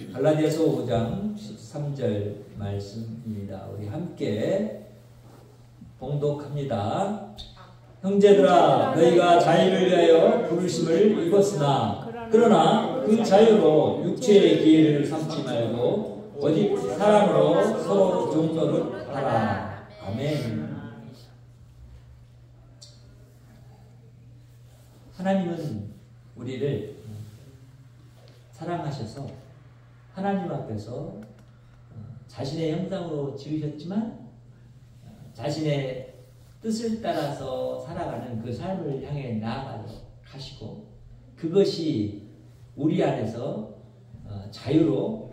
갈라디아서 5장 13절 말씀입니다. 우리 함께 봉독합니다. 형제들아, 너희가 자유를 위하여 부르심을 입었으나 그러나 그 자유로 육체의 기회를 삼지 말고 오직 사랑으로 서로 종노릇 하라. 아멘. 하나님은 우리를 사랑하셔서 하나님 앞에서 자신의 형상으로 지으셨지만 자신의 뜻을 따라서 살아가는 그 삶을 향해 나아가시고 그것이 우리 안에서 자유로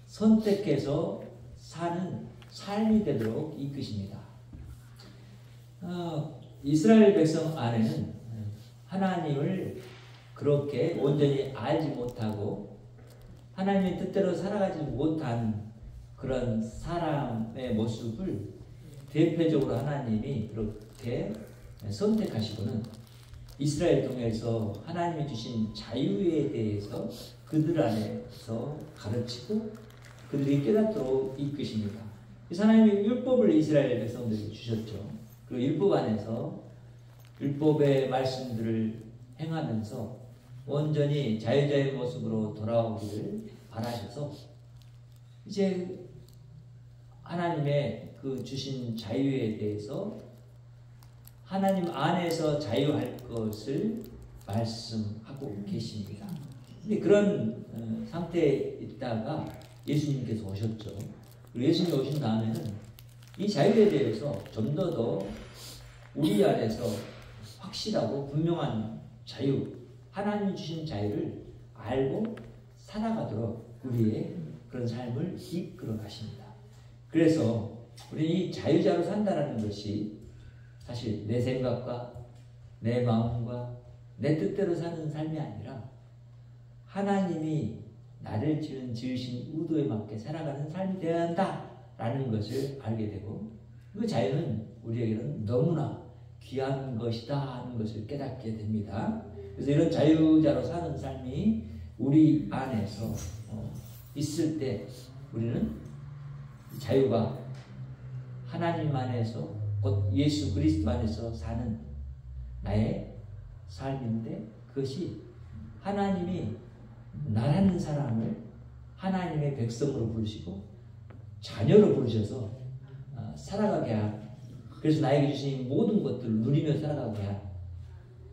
선택해서 사는 삶이 되도록 이끄십니다. 이스라엘 백성 안에는 하나님을 그렇게 온전히 알지 못하고 하나님의 뜻대로 살아가지 못한 그런 사람의 모습을 대표적으로 하나님이 그렇게 선택하시고는 이스라엘 동에서 하나님이 주신 자유에 대해서 그들 안에서 가르치고 그들이 깨닫도록 이끄십니다. 그래서 하나님이 율법을 이스라엘 백성들에게 주셨죠. 그 율법 안에서 율법의 말씀들을 행하면서 온전히 자유자의 모습으로 돌아오기를 바라셔서 이제 하나님의 그 주신 자유에 대해서 하나님 안에서 자유할 것을 말씀하고 계십니다. 근데 그런 상태에 있다가 예수님께서 오셨죠. 그리고 예수님이 오신 다음에는 이 자유에 대해서 좀 더 우리 안에서 확실하고 분명한 자유, 하나님이 주신 자유를 알고 살아가도록 우리의 그런 삶을 이끌어 가십니다. 그래서 우리 이 자유자로 산다는 것이 사실 내 생각과 내 마음과 내 뜻대로 사는 삶이 아니라 하나님이 나를 지으신 의도에 맞게 살아가는 삶이 되어야 한다라는 것을 알게 되고 그 자유는 우리에게는 너무나 귀한 것이다 하는 것을 깨닫게 됩니다. 그래서 이런 자유자로 사는 삶이 우리 안에서 있을 때 우리는 자유가 하나님 안에서 곧 예수 그리스도 안에서 사는 나의 삶인데 그것이 하나님이 나라는 사람을 하나님의 백성으로 부르시고 자녀로 부르셔서 살아가게 한 그래서 나에게 주신 모든 것들을 누리며 살아가게 한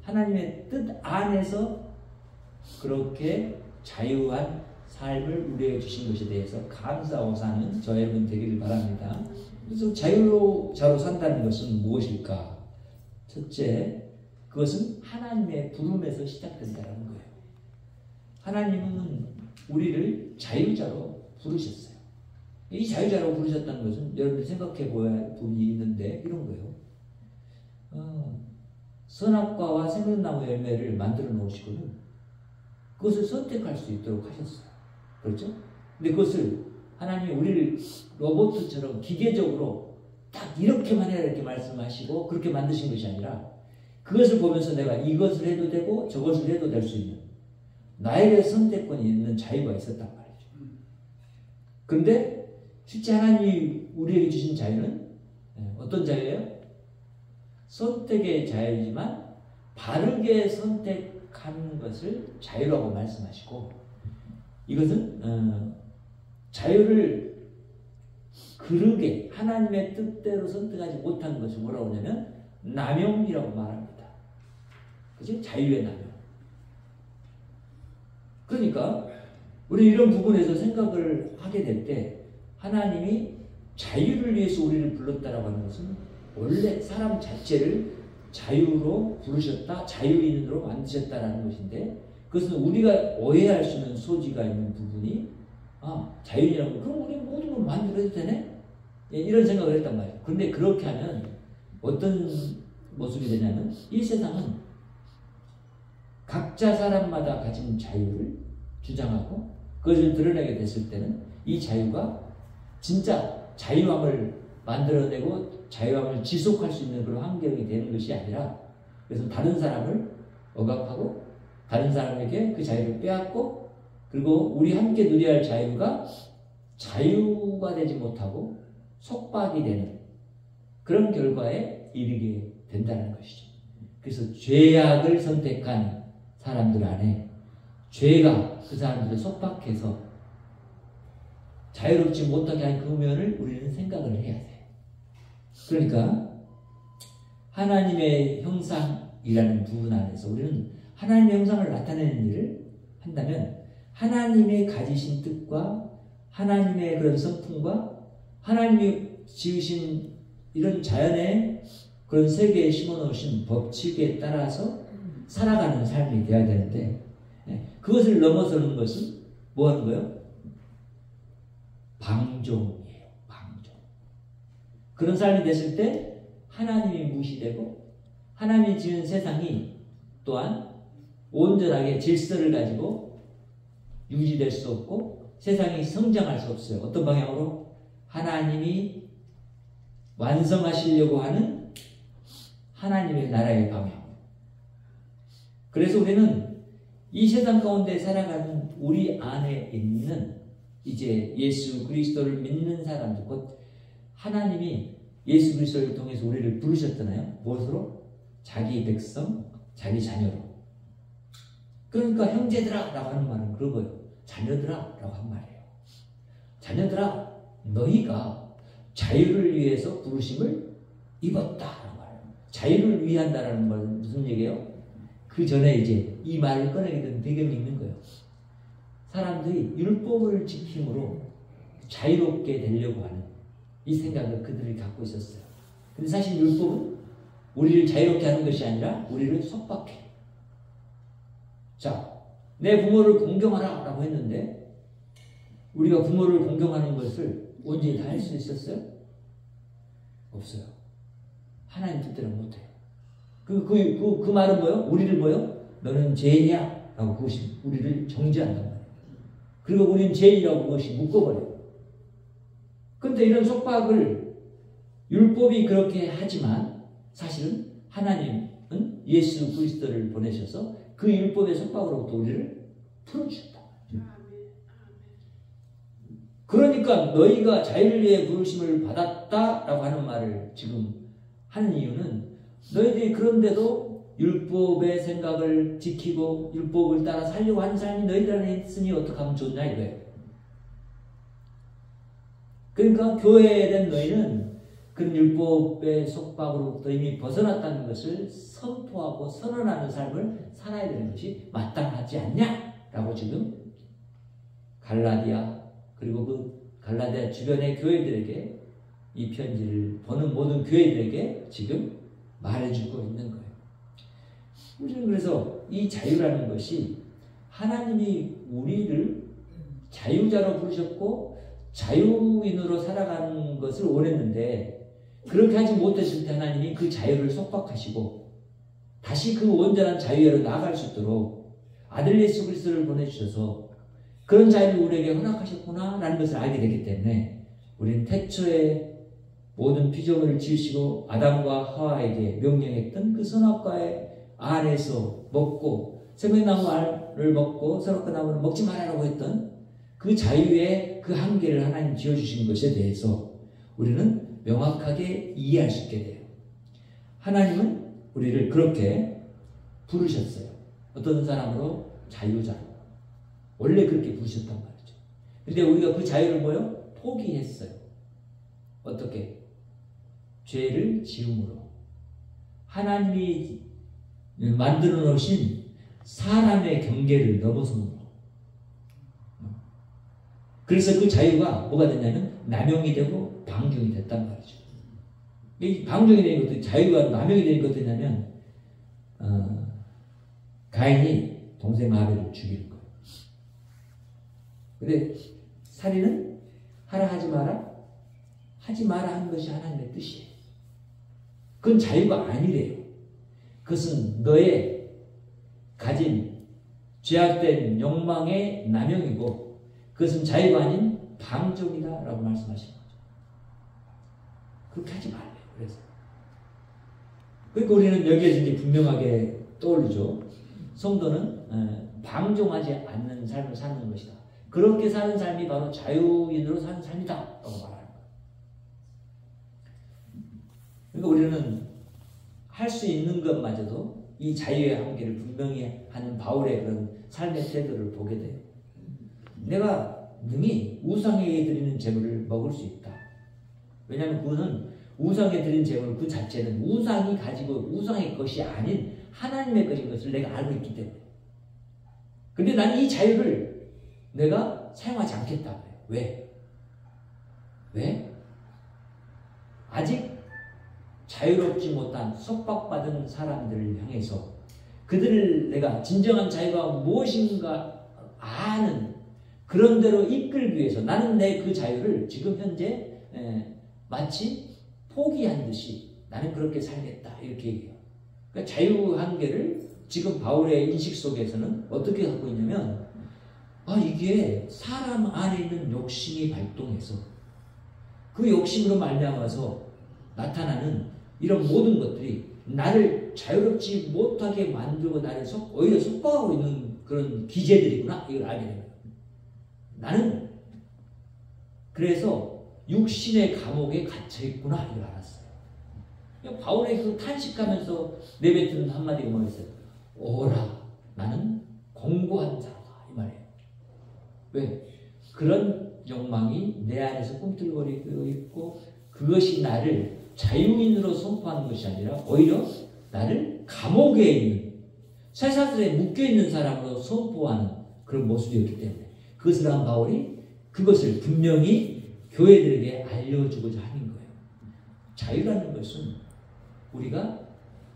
하나님의 뜻 안에서 그렇게 자유한 삶을 우리에게 주신 것에 대해서 감사하고 사는 저 여러분 되기를 바랍니다. 그래서 자유자로 산다는 것은 무엇일까? 첫째, 그것은 하나님의 부름에서 시작된다는 거예요. 하나님은 우리를 자유자로 부르셨어요. 이 자유자로 부르셨다는 것은 여러분이 생각해 보아야 할 부분이 있는데 이런 거예요. 선악과와 생명나무 열매를 만들어 놓으시고는 그것을 선택할 수 있도록 하셨어요. 그렇죠? 근데 그것을 하나님이 우리를 로봇처럼 기계적으로 딱 이렇게만 해라 이렇게 말씀하시고 그렇게 만드신 것이 아니라 그것을 보면서 내가 이것을 해도 되고 저것을 해도 될 수 있는 나에게 선택권이 있는 자유가 있었단 말이죠. 그런데 실제 하나님이 우리에게 주신 자유는 어떤 자유예요? 선택의 자유이지만 바르게 선택하는 것을 자유라고 말씀하시고 이것은 자유를 그르게 하나님의 뜻대로 선택하지 못한 것을 뭐라고 하냐면 남용이라고 말합니다. 그치? 자유의 남용. 그러니까 우리 이런 부분에서 생각을 하게 될 때 하나님이 자유를 위해서 우리를 불렀다라고 하는 것은 원래 사람 자체를 자유로 부르셨다, 자유인으로 만드셨다라는 것인데 그것은 우리가 오해할 수 있는 소지가 있는 부분이 자유인이라고 그럼 우리 모든 걸 만들어도 되네? 이런 생각을 했단 말이에요. 그런데 그렇게 하면 어떤 모습이 되냐면 이 세상은 각자 사람마다 가진 자유를 주장하고 그것을 드러내게 됐을 때는 이 자유가 진짜 자유함을 만들어내고 자유함을 지속할 수 있는 그런 환경이 되는 것이 아니라 그래서 다른 사람을 억압하고 다른 사람에게 그 자유를 빼앗고 그리고 우리 함께 누려야 할 자유가 자유가 되지 못하고 속박이 되는 그런 결과에 이르게 된다는 것이죠. 그래서 죄악을 선택한 사람들 안에 죄가 그 사람들을 속박해서 자유롭지 못하게 한 그 면을 우리는 생각을 해야 돼요. 그러니까 하나님의 형상이라는 부분 안에서 우리는 하나님의 형상을 나타내는 일을 한다면 하나님의 가지신 뜻과 하나님의 그런 성품과 하나님이 지으신 이런 자연의 그런 세계에 심어놓으신 법칙에 따라서 살아가는 삶이 되어야 되는데 그것을 넘어서는 것은 뭐 하는 거예요? 방종이에요. 방종. 그런 삶이 됐을 때 하나님이 무시되고 하나님이 지은 세상이 또한 온전하게 질서를 가지고 유지될 수 없고 세상이 성장할 수 없어요. 어떤 방향으로? 하나님이 완성하시려고 하는 하나님의 나라의 방향. 그래서 우리는 이 세상 가운데 살아가는 우리 안에 있는 이제 예수 그리스도를 믿는 사람들, 곧 하나님이 예수 그리스도를 통해서 우리를 부르셨잖아요. 무엇으로? 자기 백성, 자기 자녀로. 그러니까 형제들아 라고 하는 말은 그거예요. 자녀들아 라고 한 말이에요. 자녀들아, 너희가 자유를 위해서 부르심을 입었다라는 말이에요. 자유를 위한다라는 말은 무슨 얘기예요? 그 전에 이제 이 말을 꺼내게 된 배경이 있는 거예요. 사람들이 율법을 지킴으로 자유롭게 되려고 하는 이 생각을 그들이 갖고 있었어요. 근데 사실 율법은 우리를 자유롭게 하는 것이 아니라 우리를 속박해. 자, 내 부모를 공경하라 라고 했는데 우리가 부모를 공경하는 것을 언제 다 할 수 있었어요? 없어요. 하나님 뜻대로 못해요. 그 말은 뭐예요? 우리를 뭐예요? 너는 죄인이야 라고 그것이 우리를 정죄한단 말이에요. 그리고 우리는 죄인이라고 그것이 묶어버려요. 그런데 이런 속박을 율법이 그렇게 하지만 사실은 하나님은 예수 그리스도를 보내셔서 그 율법의 속박으로부터 우리를 풀어주셨다. 그러니까 너희가 자유를 위해 부르심을 받았다라고 하는 말을 지금 하는 이유는 너희들이 그런데도 율법의 생각을 지키고 율법을 따라 살려고 하는 삶이 너희들 안에 있으니 어떻게 하면 좋냐 이거예요. 그러니까 교회에 된 너희는 그런 율법의 속박으로부터 이미 벗어났다는 것을 선포하고 선언하는 삶을 살아야 되는 것이 마땅하지 않냐라고 지금 갈라디아 그리고 그 갈라디아 주변의 교회들에게 이 편지를 보는 모든 교회들에게 지금 말해주고 있는 거예요. 우리는 그래서 이 자유라는 것이 하나님이 우리를 자유자로 부르셨고 자유인으로 살아가는 것을 원했는데 그렇게 하지 못했을 때 하나님이 그 자유를 속박하시고 다시 그 온전한 자유로 나아갈 수 있도록 아들 예수 그리스도를 보내주셔서 그런 자유를 우리에게 허락하셨구나 라는 것을 알게 되기 때문에 우리는 태초에 모든 피조물을 지으시고 아담과 하와에게 명령했던 그 선악과의 알에서 먹고 생명나무를 먹고 선악과 나무를 먹지 말라고 했던 그 자유의 그 한계를 하나님 지어주신 것에 대해서 우리는 명확하게 이해할 수 있게 돼요. 하나님은 우리를 그렇게 부르셨어요. 어떤 사람으로? 자유자로. 원래 그렇게 부르셨단 말이죠. 근데 우리가 그 자유를 뭐요? 포기했어요. 어떻게? 죄를 지음으로. 하나님이 만들어 놓으신 사람의 경계를 넘어섬으로. 그래서 그 자유가 뭐가 됐냐면 남용이 되고 방종이 됐단 말이죠. 이 방종이 되는 것도 자유가 남용이 되는 것도 있냐면 가인이 동생 아벨을 죽이는 거예요. 근데 살인은 하라 하지 마라 하지 마라 하는 것이 하나님의 뜻이에요. 그건 자유가 아니래요. 그것은 너의 가진 죄악된 욕망의 남용이고 그것은 자유가 아닌 방종이다 라고 말씀하신 거죠. 그렇게 하지 말래요. 그러니까 우리는 여기에서 이제 분명하게 떠오르죠. 성도는 방종하지 않는 삶을 사는 것이다. 그렇게 사는 삶이 바로 자유인으로 사는 삶이다 라고 말하는 거예요. 그러니까 우리는 할 수 있는 것마저도 이 자유의 한계를 분명히 하는 바울의 그런 삶의 태도를 보게 돼요. 내가 능히 우상에게 드리는 제물을 먹을 수 있다. 왜냐하면 그거는 우상에 드린 제물 그 자체는 우상이 가지고 우상의 것이 아닌 하나님의 것인 것을 내가 알고 있기 때문에. 근데 나는 이 자유를 내가 사용하지 않겠다. 왜? 왜? 아직 자유롭지 못한 속박받은 사람들을 향해서 그들을 내가 진정한 자유가 무엇인가 아는 그런 대로 이끌기 위해서 나는 내 그 자유를 지금 현재 마치 포기한 듯이 나는 그렇게 살겠다 이렇게 얘기해요. 그러니까 자유 한계를 지금 바울의 인식 속에서는 어떻게 갖고 있냐면 이게 사람 안에 있는 욕심이 발동해서 그 욕심으로 말미암아서 나타나는 이런 모든 것들이 나를 자유롭지 못하게 만들고 나를 오히려 속박하고 있는 그런 기제들이구나 이걸 알게 됩니다. 나는 그래서 육신의 감옥에 갇혀있구나 이걸 알았어요. 바울의 그 탄식하면서 내뱉은 한마디가 뭐였어요? 오라 나는 공고한 자다 이 말이에요. 왜? 그런 욕망이 내 안에서 꿈틀거리고 있고 그것이 나를 자유인으로 선포하는 것이 아니라 오히려 나를 감옥에 있는 쇠사슬에 묶여있는 사람으로 선포하는 그런 모습이었기 때문에 그것을 한 바울이 그것을 분명히 교회들에게 알려주고자 하는 거예요. 자유라는 것은 우리가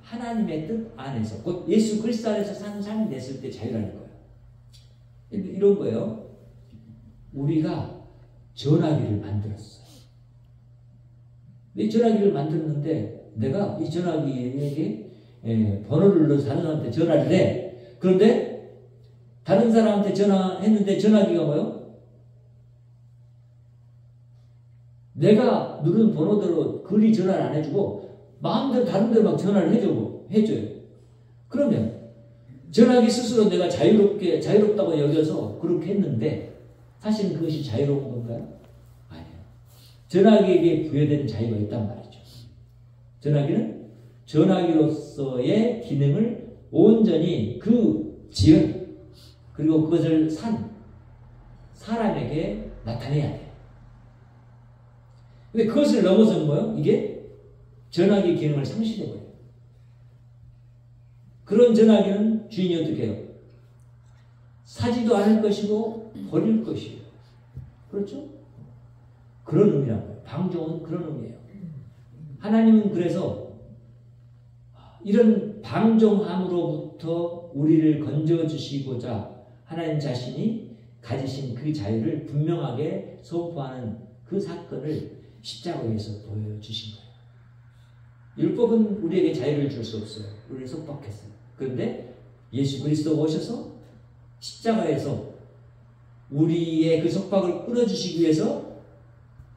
하나님의 뜻 안에서 곧 예수 그리스도 안에서 사는 삶이 됐을 때 자유라는 거예요. 이런 거예요. 우리가 전화기를 만들었어요. 이 전화기를 만들었는데 내가 이 전화기에게 번호를 눌러서 다른 사람한테 전화를 해. 그런데 다른 사람한테 전화했는데 전화기가 뭐요? 내가 누른 번호대로 그리 전화를 안 해주고 마음대로 다른 데로 막 전화를 해줘요. 그러면 전화기 스스로 내가 자유롭다고 여겨서 그렇게 했는데 사실은 그것이 자유로운 건가요? 아니에요. 전화기에게 부여된 자유가 있단 말이죠. 전화기는 전화기로서의 기능을 온전히 그 지은 그리고 그것을 산 사람에게 나타내야 돼요. 근데 그것을 넘어서는 뭐예요? 이게 전화기 기능을 상실해버려요. 그런 전화기는 주인이 어떻게 해요? 사지도 않을 것이고 버릴 것이에요. 그렇죠? 그런 의미란 거예요. 방종은 그런 의미예요. 하나님은 그래서 이런 방종함으로부터 우리를 건져주시고자 하나님 자신이 가지신 그 자유를 분명하게 선포하는 그 사건을 십자가에서 보여주신 거예요. 율법은 우리에게 자유를 줄 수 없어요. 우리를 속박했어요. 그런데 예수 그리스도가 오셔서 십자가에서 우리의 그 속박을 끊어주시기 위해서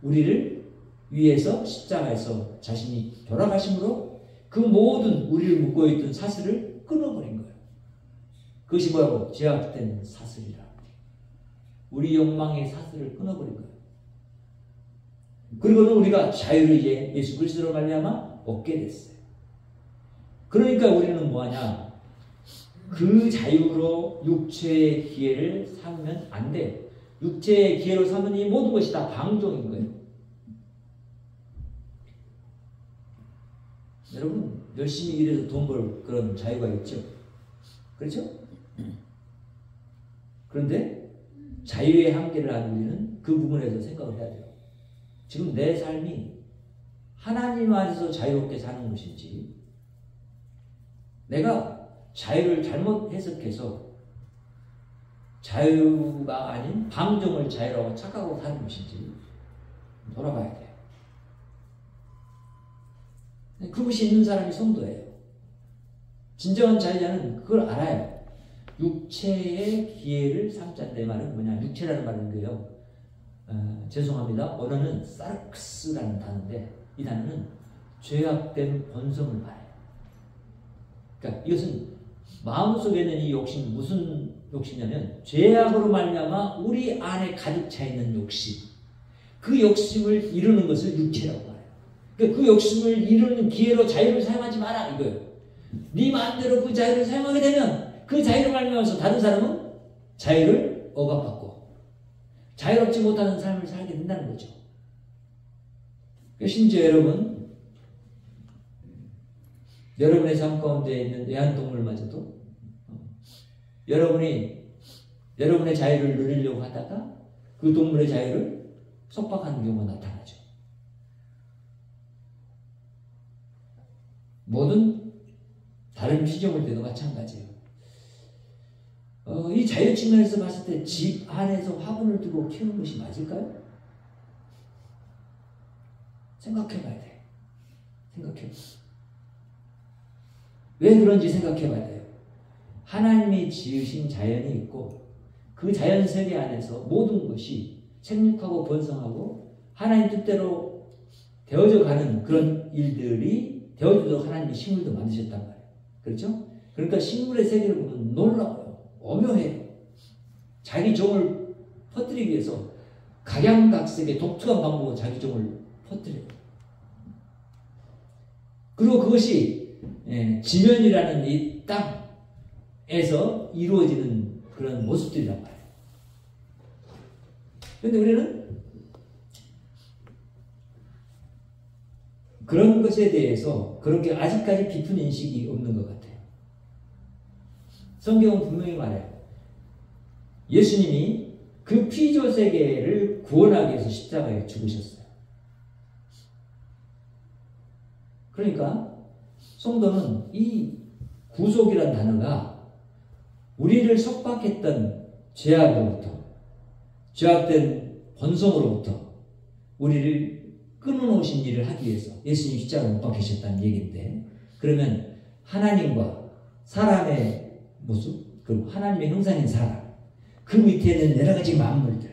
우리를 위해서 십자가에서 자신이 돌아가심으로 그 모든 우리를 묶고 있던 사슬을 끊어버린 거예요. 그것이 뭐라고? 제약된 사슬이라. 우리 욕망의 사슬을 끊어버린 거예요. 그리고는 우리가 자유를 이제 예수 그리스도로 말미암아 얻게 됐어요. 그러니까 우리는 뭐하냐? 그 자유로 육체의 기회를 삼으면 안 돼요. 육체의 기회로 삼은 이 모든 것이 다 방종인 거예요. 여러분 열심히 일해서 돈 벌 그런 자유가 있죠. 그렇죠? 그런데 자유의 한계를 아는 우리는 그 부분에서 생각을 해야 돼요. 지금 내 삶이 하나님 안에서 자유롭게 사는 것인지 내가 자유를 잘못 해석해서 자유가 아닌 방종을 자유라고 착각하고 사는 것인지 돌아봐야 돼요. 그것이 있는 사람이 성도예요. 진정한 자유자는 그걸 알아요. 육체의 기회를 삼자는 말은 뭐냐? 육체라는 말은 뭐예요? 죄송합니다. 언어는 사르크스라는 단어인데 이 단어는 죄악된 본성을 말해요. 그러니까 이것은 마음속에 있는 이 욕심 무슨 욕심이냐면 죄악으로 말미암아 우리 안에 가득 차 있는 욕심. 그 욕심을 이루는 것을 육체라고 말해요. 그러니까 그 욕심을 이루는 기회로 자유를 사용하지 마라 이거예요. 네 마음대로 그 자유를 사용하게 되면 그 자유를 말미암아서 다른 사람은 자유를 억압받고 자유롭지 못하는 삶을 살게 된다는 거죠. 심지어 여러분의 삶 가운데 있는 애완동물마저도 여러분의 자유를 누리려고 하다가 그 동물의 자유를 속박하는 경우가 나타나죠. 모든 다른 피조물들도 마찬가지예요. 이 자유 측면에서 봤을 때 집 안에서 화분을 두고 키우는 것이 맞을까요? 생각해봐야 돼. 왜 그런지 생각해봐야 돼요. 하나님이 지으신 자연이 있고 그 자연 세계 안에서 모든 것이 생육하고 번성하고 하나님 뜻대로 되어져 가는 그런 일들이 되어지도록 하나님이 식물도 만드셨단 말이에요. 그렇죠? 그러니까 식물의 세계를 보면 놀라워요. 오묘해요. 자기 종을 퍼뜨리기 위해서 각양각색의 독특한 방법으로 자기 종을 퍼뜨려요. 그리고 그것이 지면이라는 이 땅에서 이루어지는 그런 모습들이란 말이에요. 그런데 우리는 그런 것에 대해서 그렇게 아직까지 깊은 인식이 없는 것 같아요. 성경은 분명히 말해요. 예수님이 그 피조 세계를 구원하기 위해서 십자가에 죽으셨어요. 그러니까 성도는 이 구속이란 단어가 우리를 속박했던 죄악으로부터, 죄악된 본성으로부터 우리를 끊어놓으신 일을 하기 위해서 예수님이 십자가에 못 박히셨다는 얘기인데, 그러면 하나님과 사람의 모습, 그리고 하나님의 형상인 사람, 그 밑에 있는 여러 가지 만물들,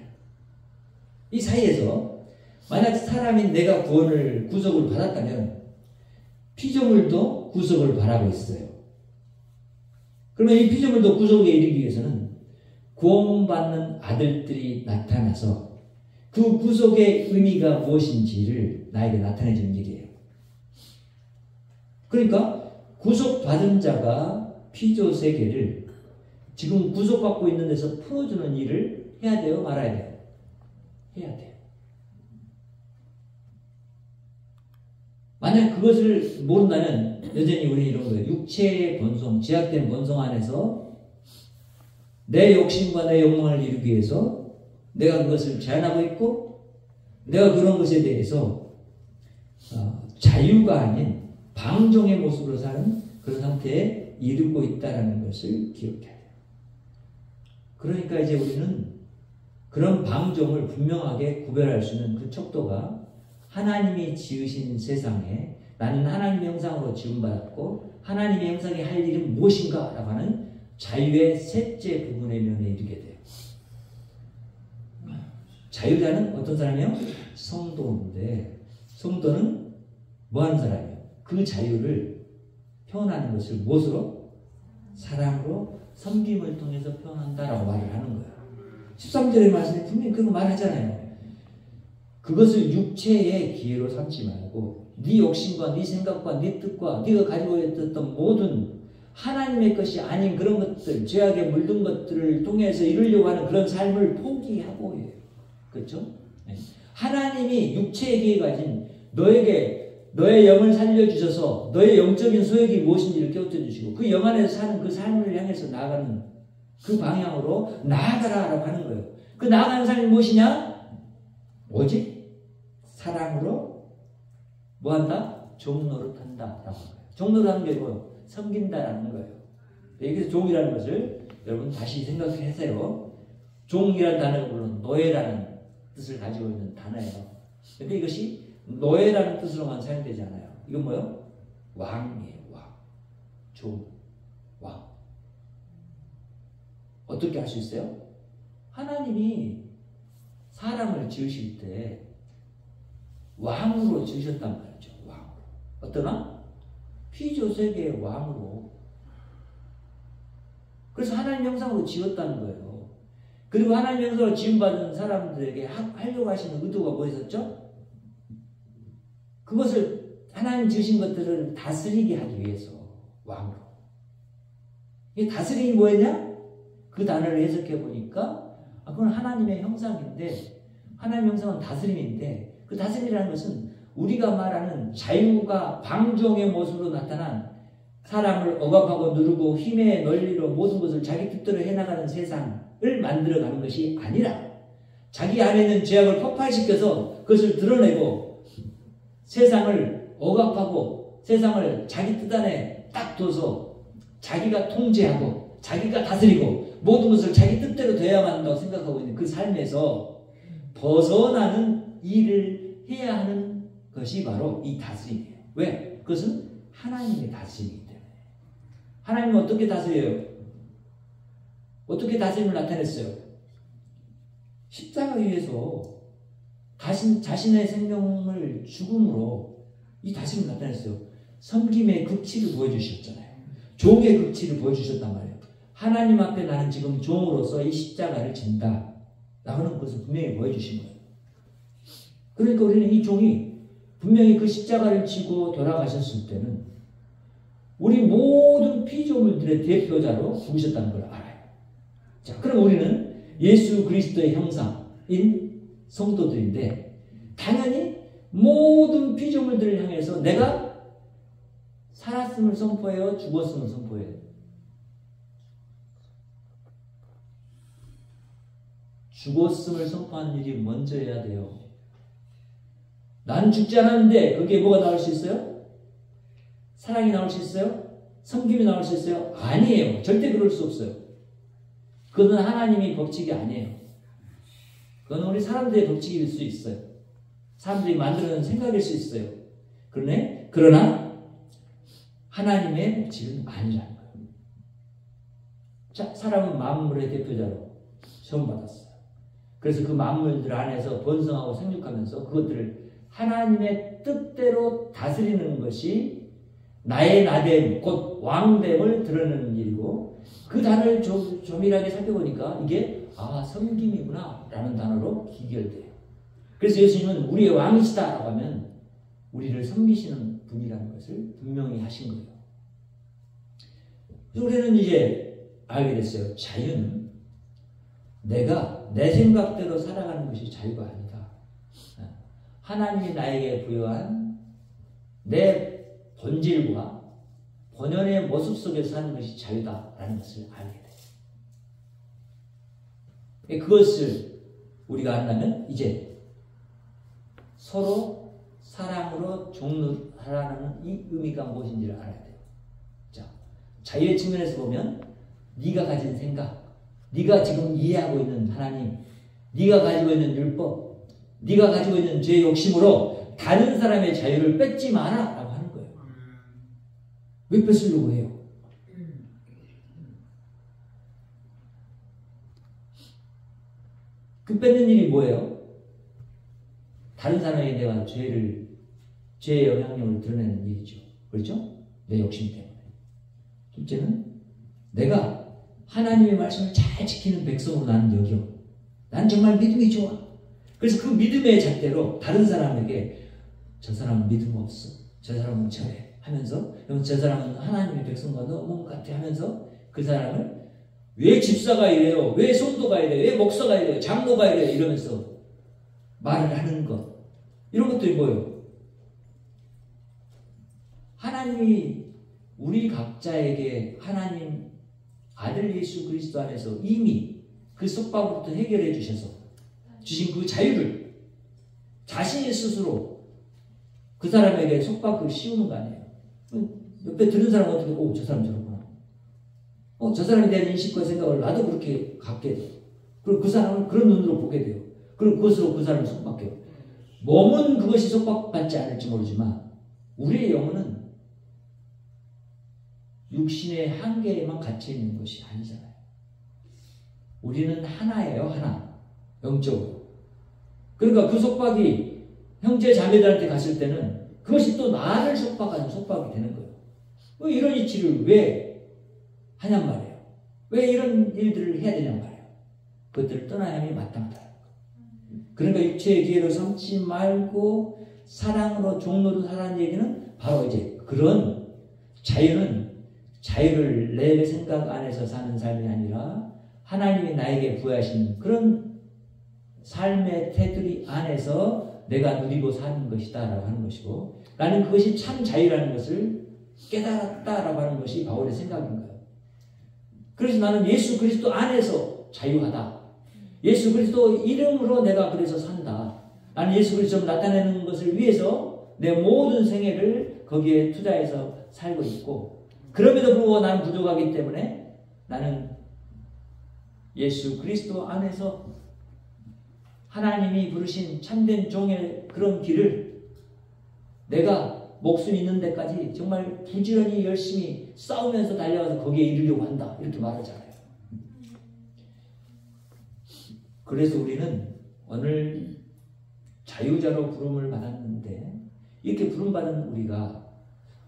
이 사이에서 만약 사람인 내가 구속을 받았다면 피조물도 구속을 바라고 있어요. 그러면 이 피조물도 구속에 이르기 위해서는 구원받는 아들들이 나타나서 그 구속의 의미가 무엇인지를 나에게 나타내 주는 일이에요. 그러니까 구속받은 자가 피조 세계를 지금 구속받고 있는 데서 풀어주는 일을 해야 돼요? 말아야 돼요? 해야 돼요. 만약 그것을 모른다면 여전히 우리는 이런 거예요. 육체의 본성, 제약된 본성 안에서 내 욕심과 내 욕망을 이루기 위해서 내가 그것을 제한하고 있고, 내가 그런 것에 대해서 자유가 아닌 방종의 모습으로 사는 그런 상태에 이르고 있다는 것을 기억해야 돼요. 그러니까 이제 우리는 그런 방종을 분명하게 구별할 수 있는 그 척도가 하나님이 지으신 세상에 나는 하나님의 형상으로 지음받았고 하나님의 형상이 할 일은 무엇인가 라고 하는 자유의 셋째 부분의 면에 이르게 돼요. 자유자는 어떤 사람이요? 성도인데, 성도는 뭐 하는 사람이에요? 그 자유를 표현하는 것을 무엇으로? 사랑으로, 섬김을 통해서 표현한다라고 말을 하는 거예요. 13절의 말씀에 분명히 그런 거 말하잖아요. 그것을 육체의 기회로 삼지 말고 네 욕심과 네 생각과 네 뜻과 네가 가지고 있었던 모든 하나님의 것이 아닌 그런 것들, 죄악에 물든 것들을 통해서 이루려고 하는 그런 삶을 포기하고 해요. 그렇죠? 하나님이 육체의 기회 가진 너에게 너의 영을 살려주셔서 너의 영적인 소욕이 무엇인지를 깨우쳐 주시고 그 영 안에서 사는 그 삶을 향해서 나아가는 그 방향으로 나아가라라고 하는 거예요. 그 나아가는 삶이 무엇이냐? 오직 사랑으로 뭐한다? 종노릇한다 라고 하는 거예요. 종노릇하는 게 뭐예요? 섬긴다라는 거예요. 여기서 종이라는 것을 여러분 다시 생각하세요. 종이라는 단어가 물론 노예라는 뜻을 가지고 있는 단어예요. 근데 이것이 노예라는 뜻으로만 사용되지 않아요. 이건 뭐예요? 왕이에요. 왕. 종. 왕. 어떻게 할 수 있어요? 하나님이 사람을 지으실 때 왕으로 지으셨단 말이죠. 왕으로. 어떤 왕? 피조 세계의 왕으로. 그래서 하나님 형상으로 지었다는 거예요. 그리고 하나님 형상으로 지음받은 사람들에게 하려고 하시는 의도가 뭐였었죠? 그것을 하나님 지으신 것들을 다스리게 하기 위해서 왕으로. 이 다스림이 뭐였냐? 그 단어를 해석해 보니까 그건 하나님의 형상인데, 하나님의 형상은 다스림인데, 그 다스림이라는 것은 우리가 말하는 자유가 방종의 모습으로 나타난 사람을 억압하고 누르고 힘의 논리로 모든 것을 자기 뜻대로 해나가는 세상을 만들어가는 것이 아니라, 자기 안에 있는 죄악을 폭발시켜서 그것을 드러내고 세상을 억압하고 세상을 자기 뜻 안에 딱 둬서 자기가 통제하고 자기가 다스리고 모든 것을 자기 뜻대로 되어야만 한다고 생각하고 있는 그 삶에서 벗어나는 일을 해야 하는 것이 바로 이 다스림이에요. 왜? 그것은 하나님의 다스림이기 때문에. 하나님은 어떻게 다스려요? 어떻게 다스림을 나타냈어요? 십자가 위에서 자신의 생명을 죽음으로 이 다스림을 나타냈어요. 섬김의 극치를 보여주셨잖아요. 종의 극치를 보여주셨단 말이에요. 하나님 앞에 나는 지금 종으로서 이 십자가를 진다 라는 것을 분명히 보여주신 거예요. 그러니까 우리는 이 종이 분명히 그 십자가를 지고 돌아가셨을 때는 우리 모든 피조물들의 대표자로 죽으셨다는 걸 알아요. 자, 그럼 우리는 예수 그리스도의 형상인 성도들인데 당연히 모든 피조물들을 향해서 내가 살았음을 선포해요? 죽었음을 선포해요? 죽었음을 선포하는 일이 먼저여야 돼요. 난 죽지 않았는데 그게 뭐가 나올 수 있어요? 사랑이 나올 수 있어요? 섬김이 나올 수 있어요? 아니에요. 절대 그럴 수 없어요. 그건 하나님의 법칙이 아니에요. 그건 우리 사람들의 법칙일 수 있어요. 사람들이 만들어낸 생각일 수 있어요. 그러나 하나님의 법칙은 아니라는 거예요. 자, 사람은 만물의 대표자로 처음 받았어요. 그래서 그 만물들 안에서 번성하고 생육하면서 그것들을 하나님의 뜻대로 다스리는 것이 나의 나됨, 곧 왕됨을 드러내는 일이고, 그 단어를 조밀하게 살펴보니까 이게 섬김이구나 라는 단어로 기결돼요. 그래서 예수님은 우리의 왕이시다 라고 하면 우리를 섬기시는 분이라는 것을 분명히 하신 거예요. 우리는 이제 알게 됐어요. 자유는 내가 내 생각대로 살아가는 것이 자유가 아니다. 하나님이 나에게 부여한 내 본질과 본연의 모습 속에서 사는 것이 자유다라는 것을 알게 돼요. 그것을 우리가 안다면 이제 서로 사랑으로 종노하라는 이 의미가 무엇인지를 알아야 돼요. 자, 자유의 측면에서 보면 네가 가진 생각, 네가 지금 이해하고 있는 하나님, 네가 가지고 있는 율법, 네가 가지고 있는 죄의 욕심으로 다른 사람의 자유를 뺏지 마라 라고 하는 거예요. 왜 뺏으려고 해요? 그 뺏는 일이 뭐예요? 다른 사람에게 내가 죄의 영향력을 드러내는 일이죠. 그렇죠? 내 욕심 때문에. 둘째는 내가 하나님의 말씀을 잘 지키는 백성으로 나는 여겨. 난 정말 믿음이 좋아. 그래서 그 믿음의 잣대로 다른 사람에게 저 사람은 믿음 없어. 저 사람은 저래. 하면서 저 사람은 하나님의 백성과 너무 같아 하면서 그 사람을 왜 집사가 이래요? 왜 성도가 이래요? 왜 목사가 이래요? 장로가 이래요? 이러면서 말을 하는 것. 이런 것들이 뭐예요? 하나님이 우리 각자에게 하나님 아들 예수 그리스도 안에서 이미 그 속박으로부터 해결해 주셔서 주신 그 자유를 자신이 스스로 그 사람에게 속박을 씌우는 거 아니에요. 옆에 들은 사람은 어떻게 저 사람 저렇구나. 저 사람에 대한 인식과 생각을 나도 그렇게 갖게 돼요. 그리고 그 사람을 그런 눈으로 보게 돼요. 그리고 그것으로 그 사람을 속박해요. 몸은 그것이 속박받지 않을지 모르지만 우리의 영혼은 육신의 한계에만 갇혀있는 것이 아니잖아요. 우리는 하나예요. 하나. 영적으로. 그러니까 그 속박이 형제 자매들한테 갔을 때는 그것이 또 나를 속박하는 속박이 되는 거예요. 이런 이치를 왜 하냔 말이에요. 왜 이런 일들을 해야 되냔 말이에요. 그것들을 떠나야 함이 마땅하다. 그러니까 육체의 기회로 삼지 말고 사랑으로 종로로 살아는 얘기는 바로 이제 그런 자유를 내 생각 안에서 사는 삶이 아니라 하나님이 나에게 부여하신 그런 삶의 테두리 안에서 내가 누리고 사는 것이다 라고 하는 것이고, 나는 그것이 참 자유라는 것을 깨달았다라고 하는 것이 바울의 생각인 거예요. 그래서 나는 예수 그리스도 안에서 자유하다. 예수 그리스도 이름으로 내가 그래서 산다. 나는 예수 그리스도를 나타내는 것을 위해서 내 모든 생애를 거기에 투자해서 살고 있고, 그럼에도 불구하고 나는 부족하기 때문에 나는 예수 그리스도 안에서 하나님이 부르신 참된 종의 그런 길을 내가 목숨 있는 데까지 정말 부지런히 열심히 싸우면서 달려가서 거기에 이르려고 한다. 이렇게 말하잖아요. 그래서 우리는 오늘 자유자로 부름을 받았는데, 이렇게 부름받은 우리가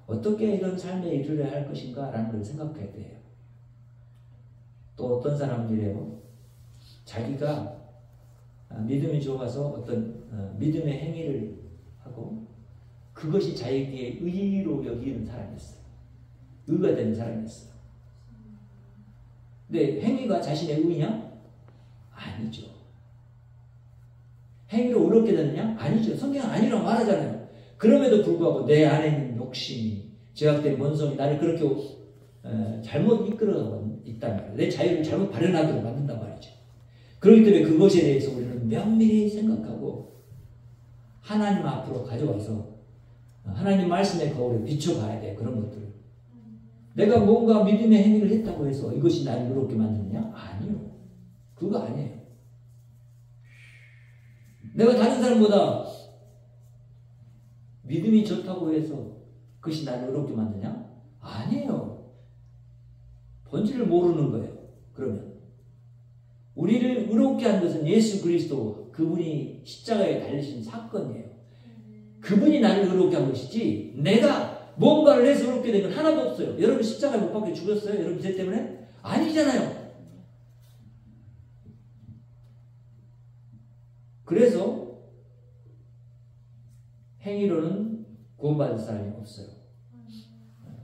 어떻게 이런 삶에 이르려 할 것인가 라는 걸 생각해야 돼요. 또 어떤 사람들이에요. 자기가 믿음이 좋아서 어떤 믿음의 행위를 하고 그것이 자기의 의로 여기는 사람이었어요. 의가 되는 사람이었어요. 근데 행위가 자신의 의냐? 아니죠. 행위로 의롭게 되느냐? 아니죠. 성경은 아니라고 말하잖아요. 그럼에도 불구하고 내 안에 있는 욕심이, 죄악된 본성이 나를 그렇게 잘못 이끌어가고 있다는 거예요. 내 자유를 잘못 발현하도록 만든단 말이죠. 그렇기 때문에 그것에 대해서 우리는 면밀히 생각하고 하나님 앞으로 가져와서 하나님 말씀의 거울에 비춰봐야 돼. 그런 것들을. 내가 뭔가 믿음의 행위를 했다고 해서 이것이 나를 의롭게 만드느냐? 아니요. 그거 아니에요. 내가 다른 사람보다 믿음이 좋다고 해서 그것이 나를 의롭게 만드냐? 아니에요. 본질을 모르는 거예요. 그러면 우리를 의롭게 한 것은 예수 그리스도, 그분이 십자가에 달리신 사건이에요. 그분이 나를 의롭게 한 것이지 내가 뭔가를 해서 의롭게 된 건 하나도 없어요. 여러분 십자가에 못 박혀 죽었어요? 여러분 죄 때문에? 아니잖아요. 그래서 행위로는 구원받을 사람이 없어요.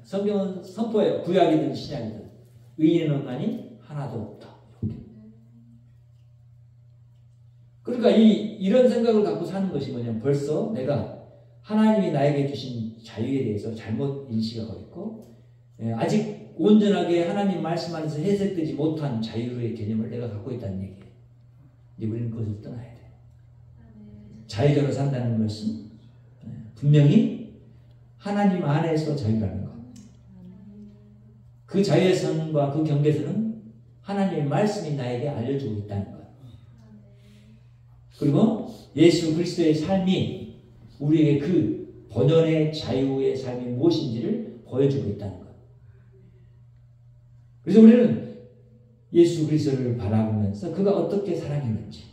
성경은 선포해요. 구약이든 신약이든 의인은 없나니 하나도 없다. 이렇게. 그러니까 이런 생각을 갖고 사는 것이 뭐냐면 벌써 내가 하나님이 나에게 주신 자유에 대해서 잘못 인식하고 있고, 아직 온전하게 하나님 말씀 안에서 해석되지 못한 자유의 개념을 내가 갖고 있다는 얘기예요. 이제 우리는 그것을 떠나야 돼요. 자유자로 산다는 것은 분명히 하나님 안에서 자유라는 것. 그 자유의 선과 그 경계선은 하나님의 말씀이 나에게 알려주고 있다는 것. 그리고 예수 그리스도의 삶이 우리에게 그 본연의 자유의 삶이 무엇인지를 보여주고 있다는 것. 그래서 우리는 예수 그리스도를 바라보면서 그가 어떻게 사랑했는지,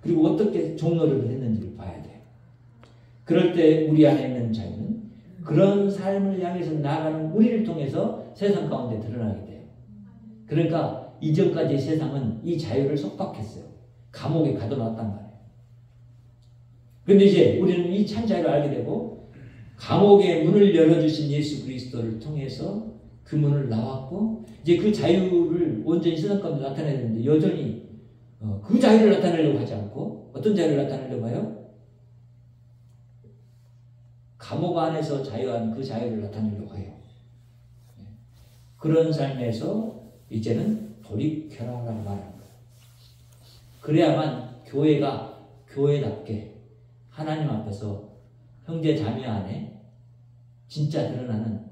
그리고 어떻게 종로를 했는지를 봐야 돼요. 그럴 때 우리 안에 있는 자유는 그런 삶을 향해서 나아가는 우리를 통해서 세상 가운데 드러나게 돼요. 그러니까 이전까지 세상은 이 자유를 속박했어요. 감옥에 가둬놨단 말이에요. 그런데 이제 우리는 이 참 자유를 알게 되고 감옥의 문을 열어주신 예수 그리스도를 통해서 그 문을 나왔고, 이제 그 자유를 온전히 세상 가운데 나타내야 되는데 여전히 그 자유를 나타내려고 하지 않고 어떤 자유를 나타내려고 해요? 감옥 안에서 자유한 그 자유를 나타내려고 해요. 그런 삶에서 이제는 돌이켜라라고 말하는 거예요. 그래야만 교회가 교회답게 하나님 앞에서 형제 자매 안에 진짜 드러나는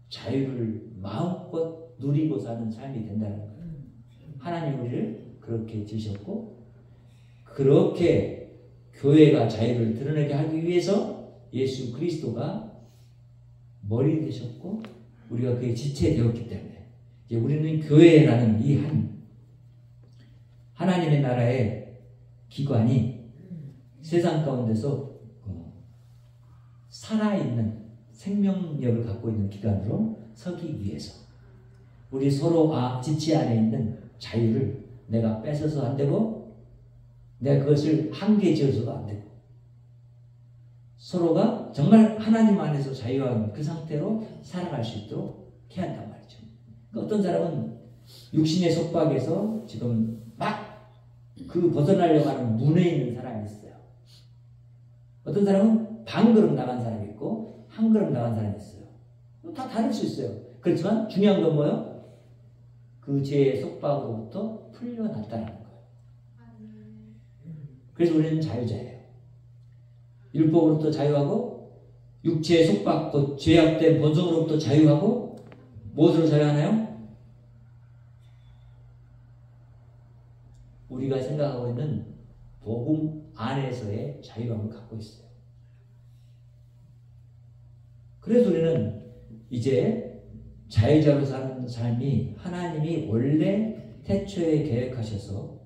자유를 마음껏 누리고 사는 삶이 된다는 거예요. 하나님 우리를 그렇게 지으셨고, 그렇게 교회가 자유를 드러내게 하기 위해서 예수 그리스도가 머리 되셨고 우리가 그의 지체 되었기 때문에 이제 우리는 교회라는 이 하나님의 나라의 기관이 세상 가운데서 살아있는 생명력을 갖고 있는 기관으로 서기 위해서, 우리 서로 지체 안에 있는 자유를 내가 뺏어서 안 되고 내가 그것을 한계 지어서도 안 되고 서로가 정말 하나님 안에서 자유한 그 상태로 살아갈 수 있도록 해야 한단 말이죠. 그러니까 어떤 사람은 육신의 속박에서 지금 막 그 벗어나려고 하는 문에 있는 사람이 있어요. 어떤 사람은 반 걸음 나간 사람이 있고 한 걸음 나간 사람이 있어요. 다 다를 수 있어요. 그렇지만 중요한 건 뭐예요? 그 죄의 속박으로부터 풀려났다는 거예요. 그래서 우리는 자유자예요. 율법으로부터 자유하고 육체의 속박, 곧 죄악된 본성으로부터 자유하고 무엇으로 자유하나요? 우리가 생각하고 있는 복음 안에서의 자유함을 갖고 있어요. 그래서 우리는 이제 자유자로 사는 삶이 하나님이 원래 태초에 계획하셔서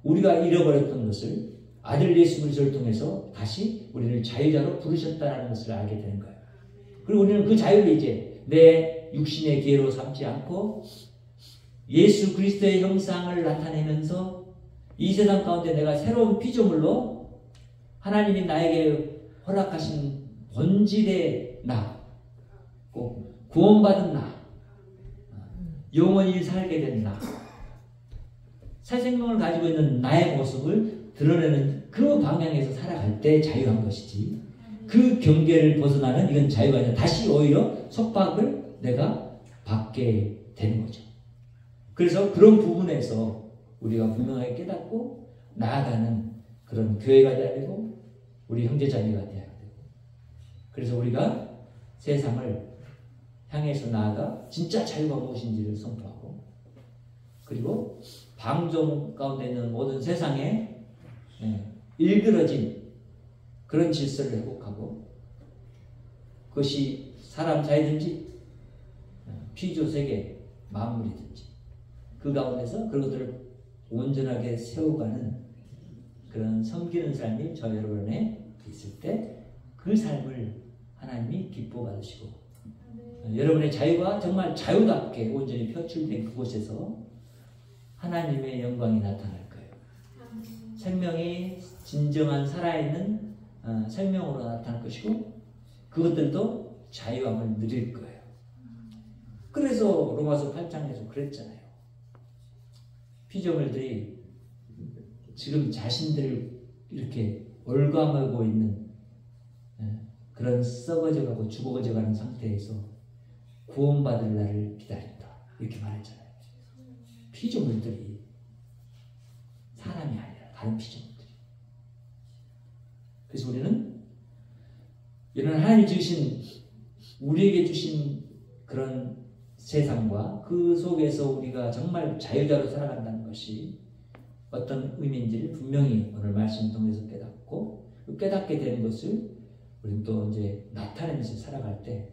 우리가 잃어버렸던 것을 아들 예수 그리스도를 통해서 다시 우리를 자유자로 부르셨다는 것을 알게 되는 거예요. 그리고 우리는 그 자유를 이제 내 육신의 기회로 삼지 않고 예수 그리스도의 형상을 나타내면서 이 세상 가운데 내가 새로운 피조물로 하나님이 나에게 허락하신 본질의 나, 구원받은 나, 영원히 살게 된 나, 새 생명을 가지고 있는 나의 모습을 드러내는 그 방향에서 살아갈 때 자유한 것이지, 그 경계를 벗어나는 이건 자유가 아니라 다시 오히려 속박을 내가 받게 되는 거죠. 그래서 그런 부분에서 우리가 분명하게 깨닫고 나아가는 그런 교회가 되어야 되고 우리 형제자매가 되어야 되고, 그래서 우리가 세상을 향해서 나아가 진짜 자유가 무엇인지를 선포하고, 그리고 방종 가운데 있는 모든 세상에 일그러진 그런 질서를 회복하고, 그것이 사람 사이든지 피조 세계 만물이든지 그 가운데서 그런 것들을 온전하게 세워가는 그런 섬기는 삶이 저 여러분 안에 있을 때 그 삶을 하나님이 기뻐 받으시고, 여러분의 자유가 정말 자유답게 온전히 표출된 그곳에서 하나님의 영광이 나타날 거예요. 생명이 진정한 살아있는 생명으로 나타날 것이고, 그것들도 자유함을 누릴 거예요. 그래서 로마서 8장에서 그랬잖아요. 피조물들이 지금 자신들을 이렇게 올가매고 있는 그런 썩어져가고 죽어져가는 상태에서 구원받을 날을 기다린다, 이렇게 말했잖아요. 피조물들이, 사람이 아니라 다른 피조물들이. 그래서 우리는 이런 하나님이 주신, 우리에게 주신 그런 세상과 그 속에서 우리가 정말 자유자로 살아간다는 것이 어떤 의미인지를 분명히 오늘 말씀 통해서 깨닫고, 깨닫게 되는 것을 우리는 또 이제 나타내면서 살아갈 때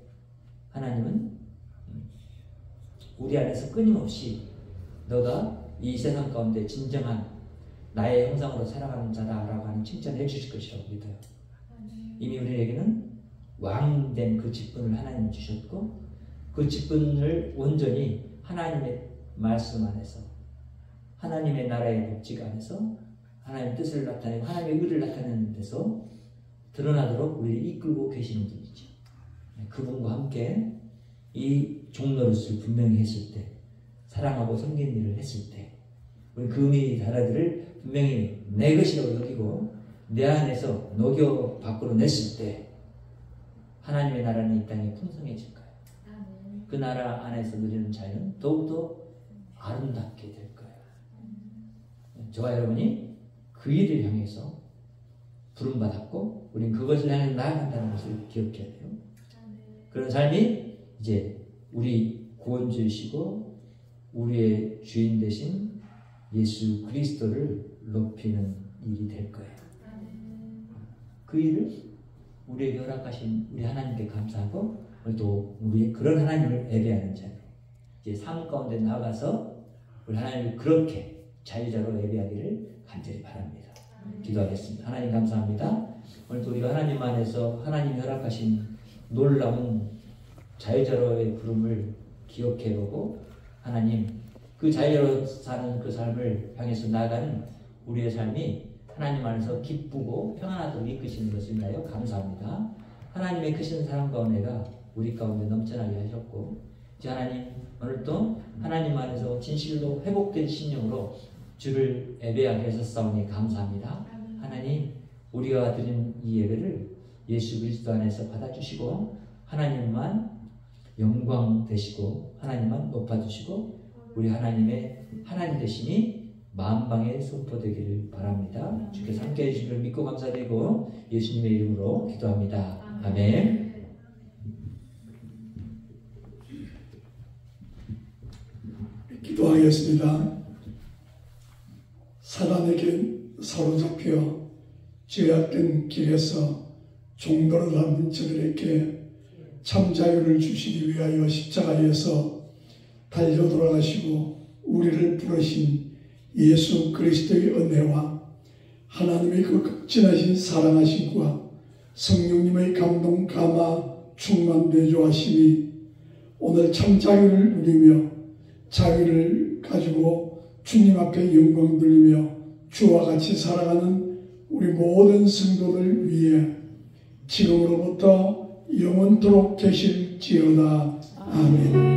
하나님은 우리 안에서 끊임없이 너가 이 세상 가운데 진정한 나의 형상으로 살아가는 자다라고 하는 칭찬을 해주실 것이라고 믿어요. 이미 우리에게는 왕된 그 직분을 하나님이 주셨고, 그 직분을 온전히 하나님의 말씀 안에서, 하나님의 나라의 법칙 안에서 하나님의 뜻을 나타내고 하나님의 의를 나타내는 데서 드러나도록 우리를 이끌고 계시는 분이죠. 그분과 함께 이 종노릇을 분명히 했을 때, 사랑하고 섬기는 일을 했을 때, 우리 그 의미 다라들을 분명히 내 것이라고 여기고 내 안에서 녹여 밖으로 냈을 때 하나님의 나라는 이 땅에 풍성해질 거예요. 그 나라 안에서 누리는 자유는 더욱더 아름답게 될 거예요. 저와 여러분이 그 일을 향해서 부름받았고 우린 그것을 향해 나아간다는 것을 기억해야 돼요. 그런 삶이 이제 우리 구원주이시고 우리의 주인 되신 예수 그리스도를 높이는 일이 될 거예요. 그 일을 우리에게 허락하신 우리 하나님께 감사하고, 또 우리 그런 하나님을 예배하는 자로 이제 삶 가운데 나가서 우리 하나님을 그렇게 자유자로 예배하기를 간절히 바랍니다. 기도하겠습니다. 하나님 감사합니다. 오늘도 우리가 하나님 안에서 하나님이 허락하신 놀라운 자유자로의 부름을 기억해보고 하나님, 그 자유로 사는 그 삶을 향해서 나아가는 우리의 삶이 하나님 안에서 기쁘고 평안하도록 이끄시는 것을 인하여 감사합니다. 하나님의 크신 사랑과 은혜가 우리 가운데 넘쳐나게 하셨고, 이제 하나님 오늘도 하나님 안에서 진실로 회복된 신령으로 주를 예배하게 하셨사오니 감사합니다. 하나님, 우리가 드린 이 예배를 예수 그리스도 안에서 받아주시고 하나님만 영광 되시고 하나님만 높아주시고 우리 하나님의 하나님 되시니 만방에 선포되기를 바랍니다. 주께서 함께해 주신 줄 믿고 감사드리고 예수님의 이름으로 기도합니다. 아멘. 기도하겠습니다. 사단에게 사로잡혀 죄악된 길에서 종로를 하는 저들에게 참 자유를 주시기 위하여 십자가에서 달려 돌아가시고 우리를 부르신 예수 그리스도의 은혜와 하나님의 그 극진하신 사랑하심과 성령님의 감동 감화 충만 내조하심이 오늘 참 자유를 누리며 자유를 가지고 주님 앞에 영광 돌리며 주와 같이 살아가는 우리 모든 성도들 위해 지금으로부터 영원토록 계실지어다. 아멘.